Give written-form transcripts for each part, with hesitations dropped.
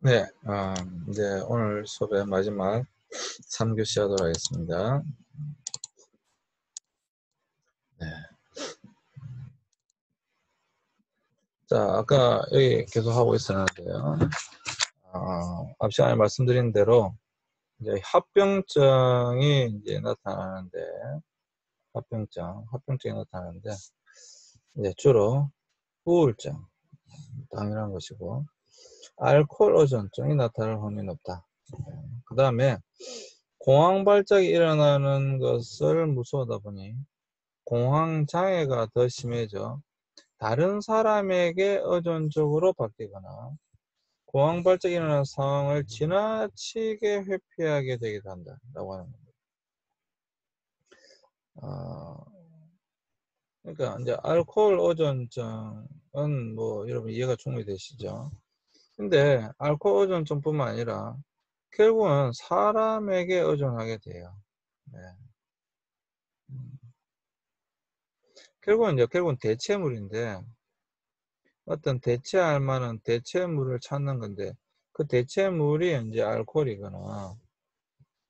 네, 이제 오늘 수업의 마지막 3교시 하도록 하겠습니다. 네. 자, 아까 여기 계속 하고 있었는데요. 앞 시간에 말씀드린 대로 이제 합병증이 이제 나타나는데, 합병증이 나타나는데, 이제 주로 우울증, 당연한 것이고, 알코올 의존증이 나타날 확률이 높다. 그 다음에 공황 발작이 일어나는 것을 무서워하다 보니 공황 장애가 더 심해져 다른 사람에게 의존적으로 바뀌거나 공황 발작이 일어나는 상황을 지나치게 회피하게 되기도 한다라고 하는 겁니다. 그러니까 이제 알코올 의존증은 뭐 여러분 이해가 충분히 되시죠? 근데 알코올 의존증뿐만 아니라 결국은 사람에게 의존하게 돼요. 네. 결국은 대체물인데 어떤 대체할 만한 대체물을 찾는 건데 그 대체물이 이제 알코올이거나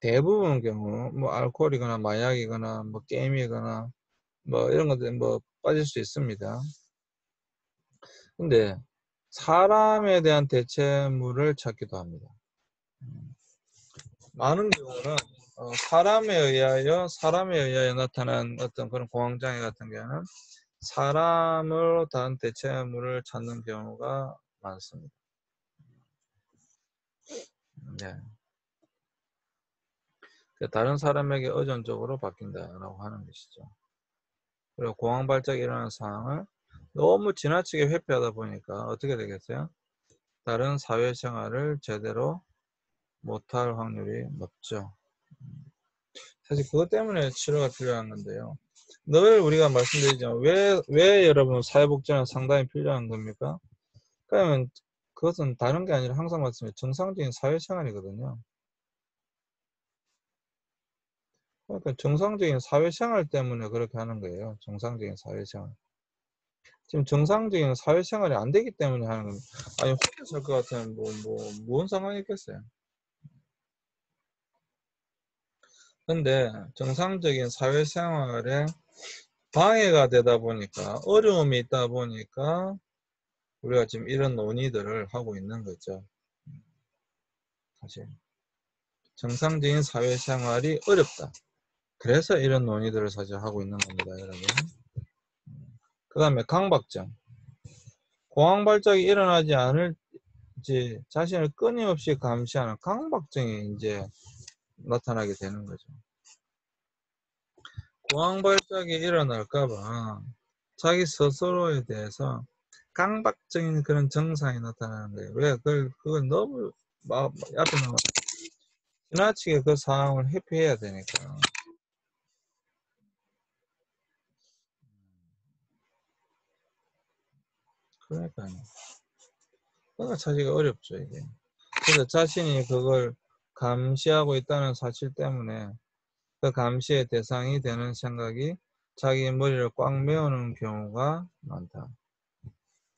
대부분 경우 뭐 알코올이거나 마약이거나 뭐 게임이거나 뭐 이런 것들 뭐 빠질 수 있습니다. 근데 사람에 대한 대체물을 찾기도 합니다. 많은 경우는 사람에 의하여 나타난 어떤 그런 공황장애 같은 경우는 사람으로 단 대체물을 찾는 경우가 많습니다. 네. 다른 사람에게 의존적으로 바뀐다라고 하는 것이죠. 그리고 공황 발작이 일어나는 상황을 너무 지나치게 회피하다 보니까 어떻게 되겠어요? 다른 사회생활을 제대로 못할 확률이 높죠. 사실 그것 때문에 치료가 필요한 건데요. 늘 우리가 말씀드리죠. 왜 여러분 사회복지는 상당히 필요한 겁니까? 그러면 그것은 다른 게 아니라 항상 말씀드린 정상적인 사회생활이거든요. 그러니까 정상적인 사회생활 때문에 그렇게 하는 거예요. 정상적인 사회생활. 지금 정상적인 사회생활이 안 되기 때문에 하는 겁니다. 아니 혼자 살 것 같으면 뭔 상관이 있겠어요. 근데 정상적인 사회생활에 방해가 되다 보니까 어려움이 있다 보니까 우리가 지금 이런 논의들을 하고 있는 거죠. 사실 정상적인 사회생활이 어렵다. 그래서 이런 논의들을 사실 하고 있는 겁니다, 여러분. 그 다음에 강박증. 공황 발작이 일어나지 않을지 자신을 끊임없이 감시하는 강박증이 이제 나타나게 되는 거죠. 공황 발작이 일어날까봐 자기 스스로에 대해서 강박적인 그런 증상이 나타나는 거예요. 왜? 그걸 너무 앞에 나와 지나치게 그 상황을 회피해야 되니까. 그러니까요. 그러니까 찾기가 어렵죠, 이게. 그래서 자신이 그걸 감시하고 있다는 사실 때문에 그 감시의 대상이 되는 생각이 자기 머리를 꽉 메우는 경우가 많다.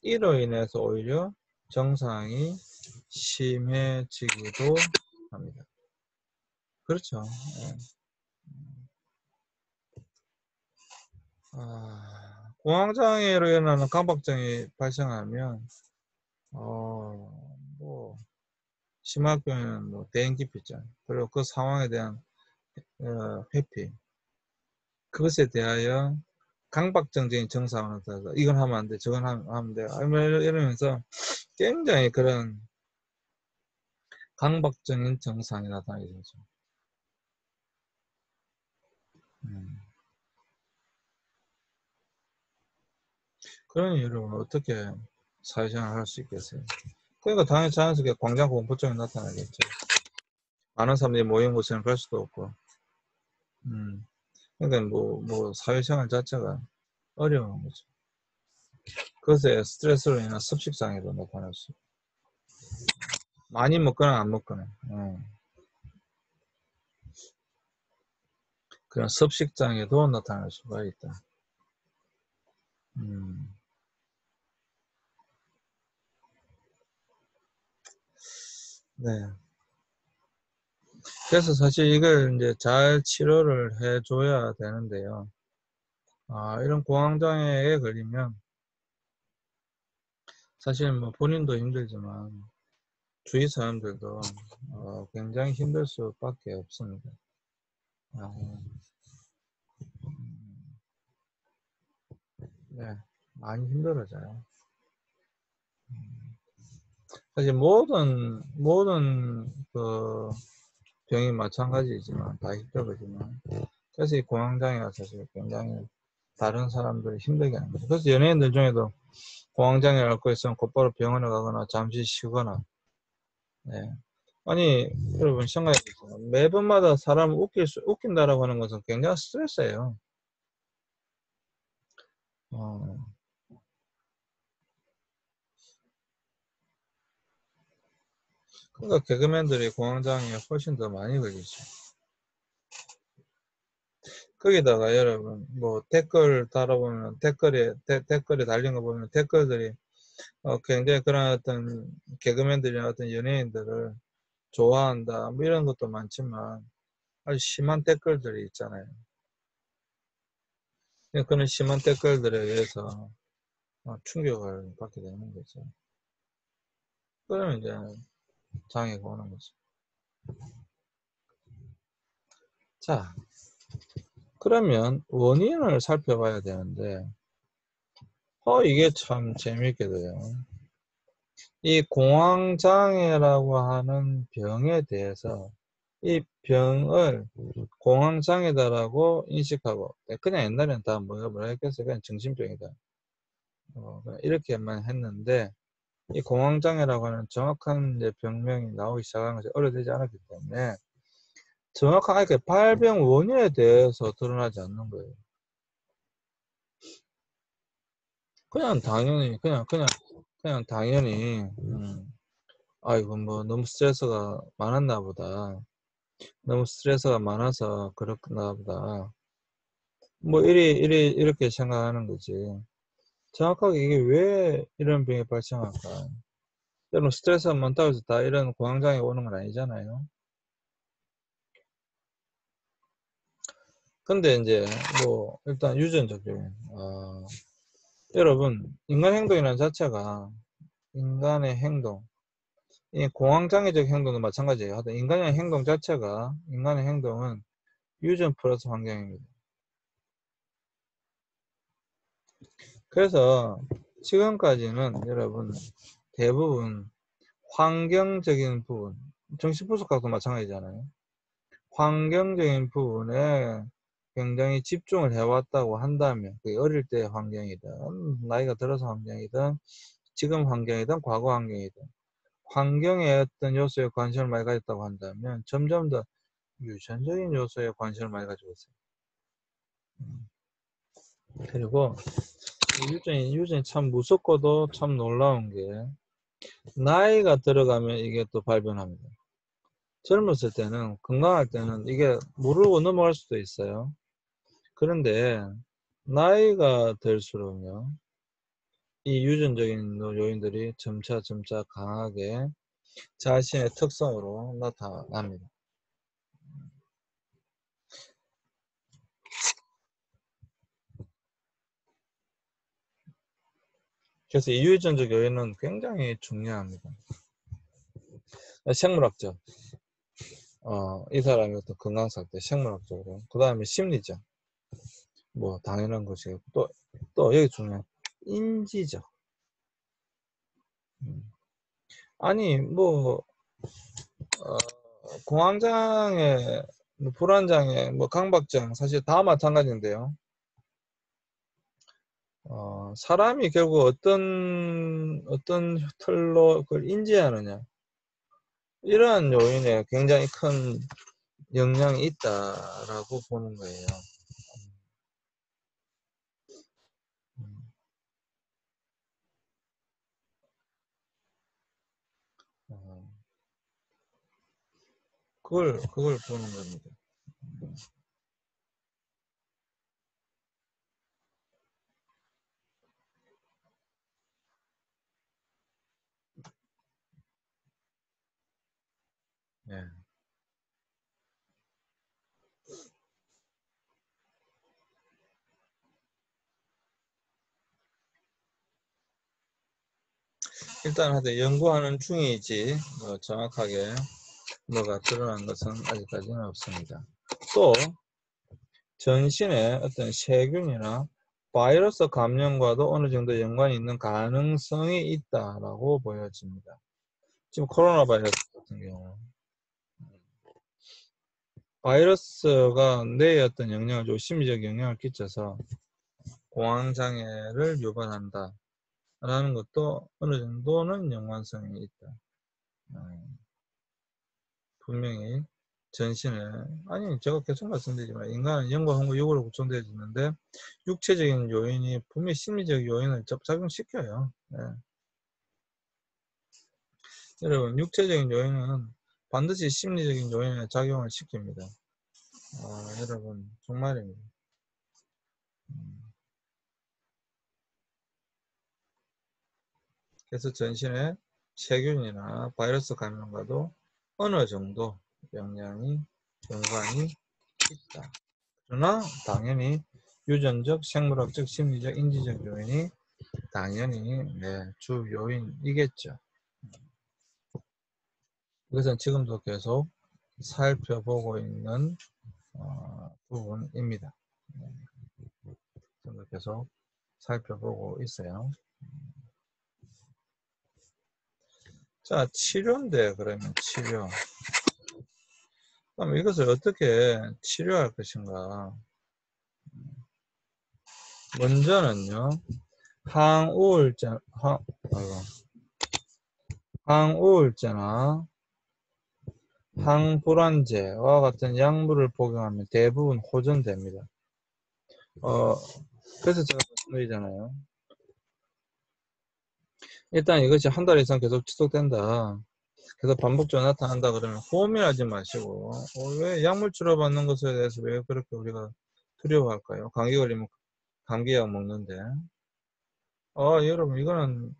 이로 인해서 오히려 증상이 심해지기도 합니다. 그렇죠. 예. 공황장애로 일어나는 강박증이 발생하면 뭐 심할 경우에는 뭐 대인기피증 그리고 그 상황에 대한 회피 그것에 대하여 강박증적인 증상을 나타나서 이건 하면 안 돼, 저건 하면 돼, 이러면서 굉장히 그런 강박적인 증상이 나타나게 되죠. 그러니 여러분 어떻게 사회생활 할 수 있겠어요? 그러니까 당연히 자연스럽게 광장 공포증이 나타나겠죠. 많은 사람들이 모인 곳에는 갈 수도 없고. 그러니까 뭐 사회생활 자체가 어려운 거죠. 그것에 스트레스로 인한 습식장애도 나타날 수 있고. 많이 먹거나 안 먹거나. 그런 습식장애도 나타날 수가 있다. 네. 그래서 사실 이걸 이제 잘 치료를 해줘야 되는데요. 이런 공황장애에 걸리면 사실 뭐 본인도 힘들지만 주위 사람들도 굉장히 힘들 수밖에 없습니다. 아, 네, 많이 힘들어져요. 사실 모든 그 병이 마찬가지지만 다 힘들어지만 그래서 이 공황장애가 사실 굉장히 다른 사람들이 힘들게 하는 거죠. 그래서 연예인들 중에도 공황장애를 앓고 있으면 곧바로 병원에 가거나 잠시 쉬거나. 네. 아니 여러분 생각해 보세요. 매번마다 사람을 웃긴다라고 하는 것은 굉장히 스트레스예요. 어, 그러니까 개그맨들이 공황장애에 훨씬 더 많이 걸리죠. 거기다가 여러분 뭐 댓글 달아보면 댓글에 달린 거 보면 댓글들이 굉장히 그런 어떤 개그맨들이나 어떤 연예인들을 좋아한다 뭐 이런 것도 많지만 아주 심한 댓글들이 있잖아요. 그런 심한 댓글들에 의해서 충격을 받게 되는 거죠. 그러면 이제 장애가 오는 거죠. 자, 그러면 원인을 살펴봐야 되는데 이게 참 재밌게 돼요. 이 공황장애라고 하는 병에 대해서 이 병을 공황장애다라고 인식하고 그냥 옛날에는 다 뭐라 했겠어요? 그냥 정신병이다. 이렇게만 했는데 이 공황장애라고 하는 정확한 이제 병명이 나오기 시작한 것이 오래되지 않았기 때문에 정확하게 발병 원인에 대해서 드러나지 않는 거예요. 그냥 당연히 그냥 당연히 이거 뭐 너무 스트레스가 많았나 보다. 너무 스트레스가 많아서 그렇나 보다. 뭐 이렇게 생각하는 거지. 정확하게 이게 왜 이런 병이 발생할까? 여러분 스트레스가 많다고 해서 다 이런 공황장애 오는 건 아니잖아요. 근데 이제 뭐 일단 유전적인 여러분 인간 행동이라는 자체가 인간의 행동 이 공황장애적 행동도 마찬가지예요. 하여튼 인간의 행동 자체가 인간의 행동은 유전 플러스 환경입니다. 그래서 지금까지는 여러분 대부분 환경적인 부분 정신분석학도 마찬가지잖아요. 환경적인 부분에 굉장히 집중을 해왔다고 한다면 그게 어릴 때 환경이든 나이가 들어서 환경이든 지금 환경이든 과거 환경이든 환경의 어떤 요소에 관심을 많이 가졌다고 한다면 점점 더 유전적인 요소에 관심을 많이 가지고 있어요. 그리고 유전이 참 무섭고도 참 놀라운 게 나이가 들어가면 이게 또 발견합니다. 젊었을 때는 건강할 때는 이게 모르고 넘어갈 수도 있어요. 그런데 나이가 들수록요 이 유전적인 요인들이 점차 강하게 자신의 특성으로 나타납니다. 그래서 이 유전적 요인은 굉장히 중요합니다. 생물학적, 이 사람의 어떤 건강 상태, 생물학적으로. 그 다음에 심리적, 뭐 당연한 것이고 또 여기 중요한 인지적. 아니 뭐 공황장애, 뭐 불안장애, 뭐 강박증 사실 다 마찬가지인데요. 사람이 결국 어떤 틀로 그걸 인지하느냐 이러한 요인에 굉장히 큰 영향이 있다라고 보는 거예요. 어, 그걸 보는 겁니다. 예. 일단 하여튼 연구하는 중이지 정확하게 뭐가 드러난 것은 아직까지는 없습니다. 또 전신에 어떤 세균이나 바이러스 감염과도 어느 정도 연관이 있는 가능성이 있다라고 보여집니다. 지금 코로나 바이러스 같은 경우 바이러스가 뇌에 어떤 영향을 주고 심리적 영향을 끼쳐서 공황장애를 유발한다 라는 것도 어느 정도는 연관성이 있다. 분명히 전신에, 아니 제가 계속 말씀드리지만 인간은 영과 흥과 육으로 구성되어지는데 육체적인 요인이 분명히 심리적 요인을 작용시켜요. 네. 여러분 육체적인 요인은 반드시 심리적인 요인에 작용을 시킵니다. 여러분 정말입니다. 그래서 전신에 세균이나 바이러스 감염과도 어느 정도 영향이 연관이 있다. 그러나 당연히 유전적, 생물학적, 심리적, 인지적 요인이 당연히 주 요인이겠죠. 이것은 지금도 계속 살펴보고 있는 부분입니다. 지금도 계속 살펴보고 있어요. 자, 치료인데 그러면 치료. 그럼 이것을 어떻게 치료할 것인가? 먼저는요, 항우울제나 항불안제와 같은 약물을 복용하면 대부분 호전됩니다. 그래서 제가 말씀드리잖아요. 일단 이것이 한 달 이상 계속 지속된다. 그래서 반복적으로 나타난다 그러면 고민하지 마시고 왜 약물 치료받는 것에 대해서 왜 그렇게 우리가 두려워할까요? 감기 걸리면 감기약 먹는데 여러분 이거는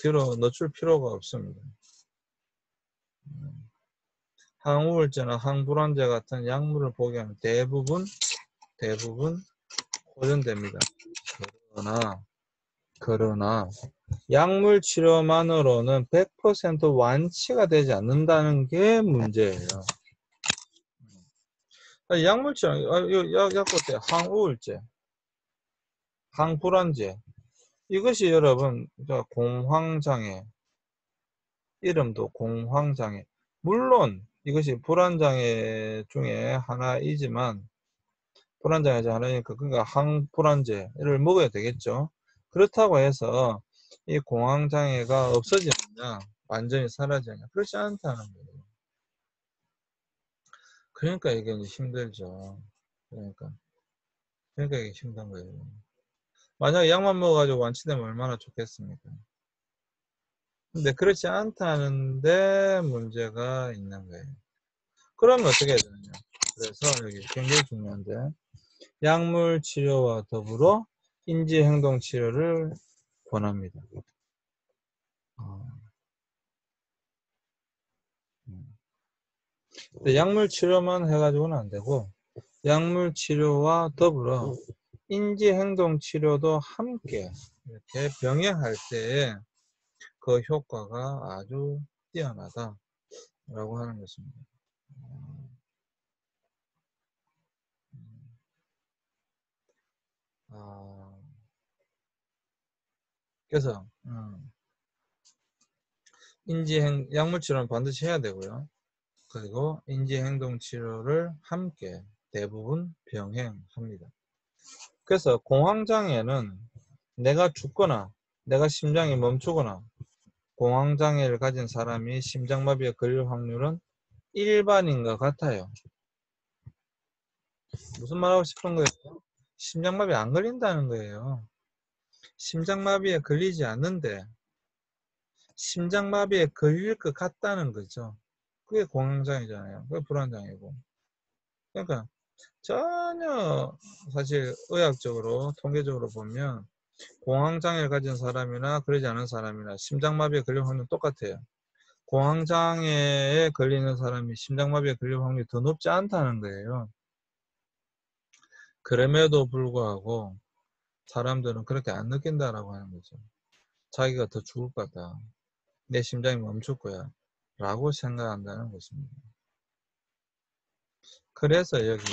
뒤로 늦출 필요가 없습니다. 항우울제나 항불안제 같은 약물을 복용하면 대부분 호전됩니다. 그러나 약물 치료만으로는 100% 완치가 되지 않는다는 게 문제예요. 약물 치료, 약 어때요? 항우울제, 항불안제. 이것이 여러분, 공황장애, 이름도 공황장애. 물론 이것이 불안장애 중에 하나이지만, 불안장애 중에 하나니까, 그러니까 항불안제를 먹어야 되겠죠. 그렇다고 해서 이 공황장애가 없어지느냐, 완전히 사라지느냐, 그렇지 않다는 거예요. 그러니까 이게 힘들죠. 그러니까 이게 힘든 거예요. 만약에 약만 먹어가지고 완치되면 얼마나 좋겠습니까? 근데 그렇지 않다는데 문제가 있는 거예요. 그러면 어떻게 해야 되느냐? 그래서 여기 굉장히 중요한데 약물 치료와 더불어 인지행동 치료를 권합니다. 약물 치료만 해가지고는 안 되고 약물 치료와 더불어 인지행동 치료도 함께 이렇게 병행할 때 그 효과가 아주 뛰어나다라고 하는 것입니다. 그래서 약물 치료는 반드시 해야 되고요. 그리고 인지행동 치료를 함께 대부분 병행합니다. 그래서 공황장애는 내가 죽거나 내가 심장이 멈추거나 공황장애를 가진 사람이 심장마비에 걸릴 확률은 일반인과 같아요. 무슨 말하고 싶은 거예요? 심장마비 안 걸린다는 거예요. 심장마비에 걸리지 않는데 심장마비에 걸릴 것 같다는 거죠. 그게 공황장애잖아요. 그게 불안장애고. 그러니까 전혀 사실 의학적으로 통계적으로 보면 공황장애를 가진 사람이나 그러지 않은 사람이나 심장마비에 걸릴 확률은 똑같아요. 공황장애에 걸리는 사람이 심장마비에 걸릴 확률이 더 높지 않다는 거예요. 그럼에도 불구하고 사람들은 그렇게 안 느낀다라고 하는 거죠. 자기가 더 죽을 거다. 내 심장이 멈출 거야. 라고 생각한다는 것입니다. 그래서 여기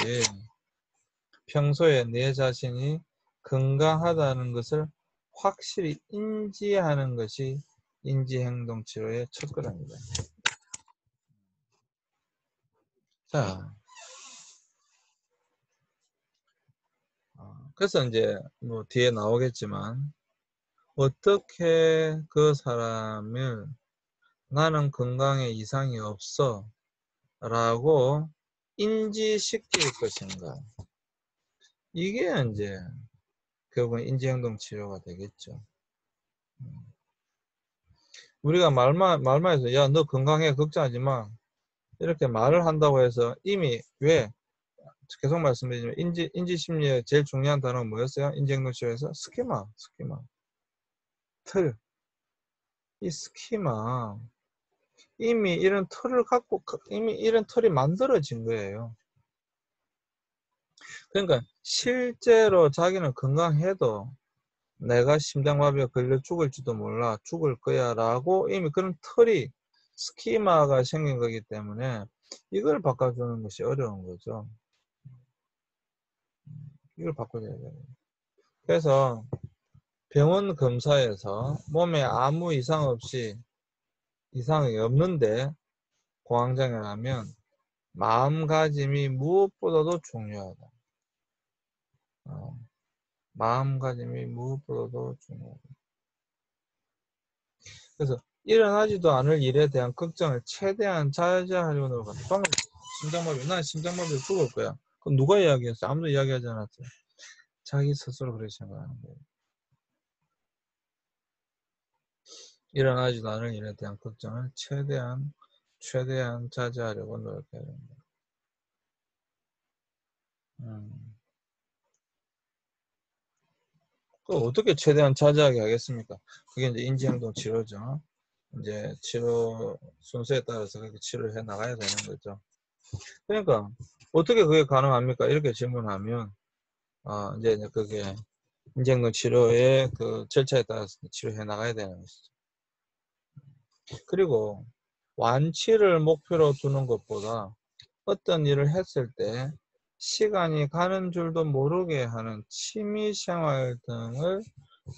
평소에 내 자신이 건강하다는 것을 확실히 인지하는 것이 인지행동치료의 첫 걸음입니다. 자, 그래서 이제 뭐 뒤에 나오겠지만 어떻게 그 사람을 나는 건강에 이상이 없어 라고 인지시킬 것인가. 이게 이제 결국은 인지행동 치료가 되겠죠. 우리가 말만 해서 야, 너 건강해 걱정하지 마 이렇게 말을 한다고 해서 이미 왜 계속 말씀드리지만 인지심리의 제일 중요한 단어는 뭐였어요? 인지행동 치료에서 스키마 틀. 이 스키마 이미 이런 틀을 갖고 이미 이런 틀이 만들어진 거예요. 그러니까 실제로 자기는 건강해도 내가 심장마비에 걸려 죽을지도 몰라 죽을 거야 라고 이미 그런 틀이 스키마가 생긴 거기 때문에 이걸 바꿔주는 것이 어려운 거죠. 이걸 바꿔줘야 돼요. 그래서 병원 검사에서 몸에 아무 이상 없이 이상이 없는데 공황장애라면 마음가짐이 무엇보다도 중요하다. 마음가짐이 무엇보다도 중요하다. 그래서 일어나지도 않을 일에 대한 걱정을 최대한 자제하려고 노력한다. 방금 심장마비, 난 심장마비로 죽을 거야. 그럼 누가 이야기했어? 아무도 이야기하지 않았어요. 자기 스스로 그렇게 생각하는 거예요. 일어나지도 않을 일에 대한 걱정을 최대한 자제하려고 노력해야 됩니다. 그 어떻게 최대한 자제하게 하겠습니까? 그게 이제 인지행동 치료죠. 이제 치료 순서에 따라서 그렇게 치료를 해 나가야 되는 거죠. 그러니까 어떻게 그게 가능합니까? 이렇게 질문하면 이제 그게 인지행동 치료의 그 절차에 따라서 치료해 나가야 되는 것이죠. 그리고 완치를 목표로 두는 것보다 어떤 일을 했을 때 시간이 가는 줄도 모르게 하는 취미생활 등을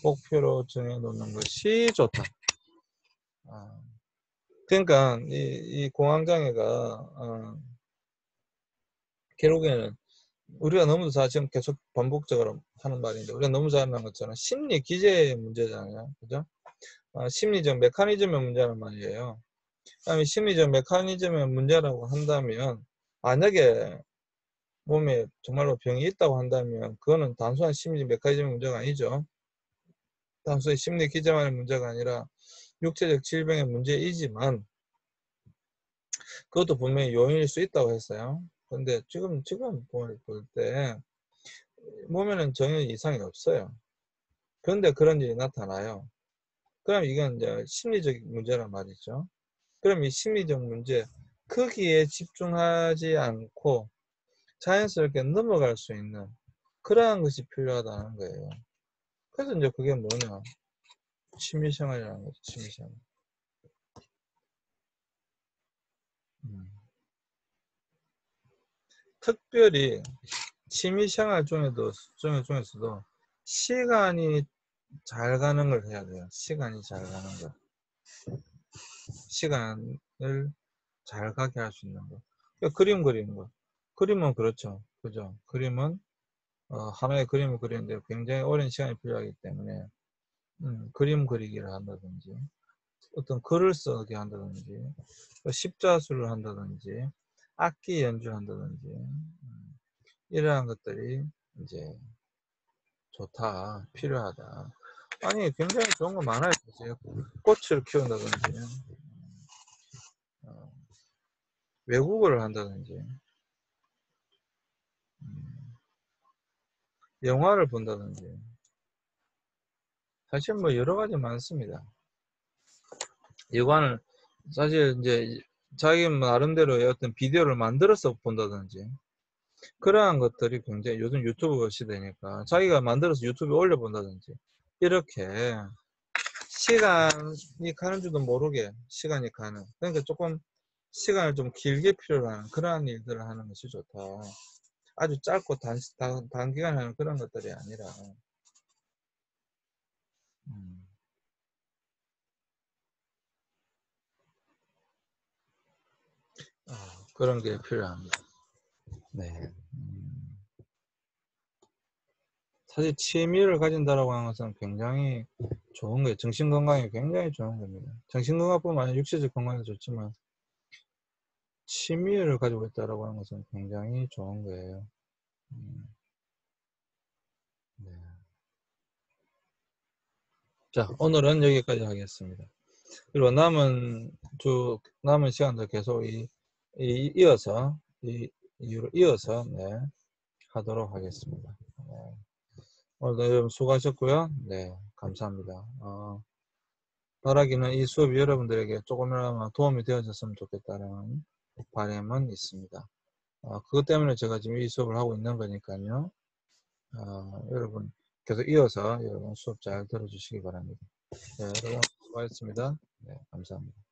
목표로 정해놓는 것이 좋다. 그러니까 이 공황장애가 결국에는 우리가 너무 지금 계속 반복적으로 하는 말인데 우리가 너무 잘 아는 것처럼 심리 기제의 문제잖아요. 그죠? 심리적 메커니즘의 문제란 말이에요. 그다음에 심리적 메커니즘의 문제라고 한다면 만약에 몸에 정말로 병이 있다고 한다면 그거는 단순한 심리적 메커니즘의 문제가 아니죠. 단순히 심리 기제만의 문제가 아니라 육체적 질병의 문제이지만 그것도 분명히 요인일 수 있다고 했어요. 근데 지금 볼 때 몸에는 전혀 이상이 없어요. 그런데 그런 일이 나타나요. 그럼 이건 이제 심리적 문제란 말이죠. 그럼 이 심리적 문제 거기에 집중하지 않고 자연스럽게 넘어갈 수 있는 그러한 것이 필요하다는 거예요. 그래서 이제 그게 뭐냐? 취미생활이라는 거죠. 취미생활. 특별히 취미생활 중에서도 시간이 잘 가는 걸 해야 돼요. 시간이 잘 가는 거. 시간을 잘 가게 할 수 있는 거. 그러니까 그림 그리는 거. 그림은 그렇죠. 그죠? 그림은 하나의 그림을 그리는데 굉장히 오랜 시간이 필요하기 때문에 그림 그리기를 한다든지 어떤 글을 쓰게 한다든지 십자수를 한다든지 악기 연주를 한다든지 이러한 것들이 이제 좋다, 필요하다. 아니 굉장히 좋은 거 많아요. 꽃을 키운다든지 외국어를 한다든지 영화를 본다든지 사실 뭐 여러 가지 많습니다. 사실 이제 자기 나름대로의 어떤 비디오를 만들어서 본다든지 그러한 것들이 굉장히 요즘 유튜브 시대니까 자기가 만들어서 유튜브에 올려본다든지 이렇게 시간이 가는 줄도 모르게 시간이 가는, 그러니까 조금 시간을 좀 길게 필요로 하는 그러한 일들을 하는 것이 좋다. 아주 짧고 단기간에 하는 그런 것들이 아니라 음, 그런 게 필요합니다. 네. 사실 취미를 가진다라고 하는 것은 굉장히 좋은 거예요. 정신 건강에 굉장히 좋은 겁니다. 정신 건강뿐만 아니라 육체적 건강에도 좋지만 취미를 가지고 있다라고 하는 것은 굉장히 좋은 거예요. 음, 네. 자, 오늘은 여기까지 하겠습니다. 그리고 남은 시간도 계속 이어서 이유로 이어서 네, 하도록 하겠습니다. 네. 오늘도 여러분 수고하셨고요. 네, 감사합니다. 바라기는 이 수업이 여러분들에게 조금이나마 도움이 되어졌으면 좋겠다는 바람은 있습니다. 그것 때문에 제가 지금 이 수업을 하고 있는 거니까요. 여러분 계속 이어서 여러분 수업 잘 들어주시기 바랍니다. 네, 여러분 수고하셨습니다. 네, 감사합니다.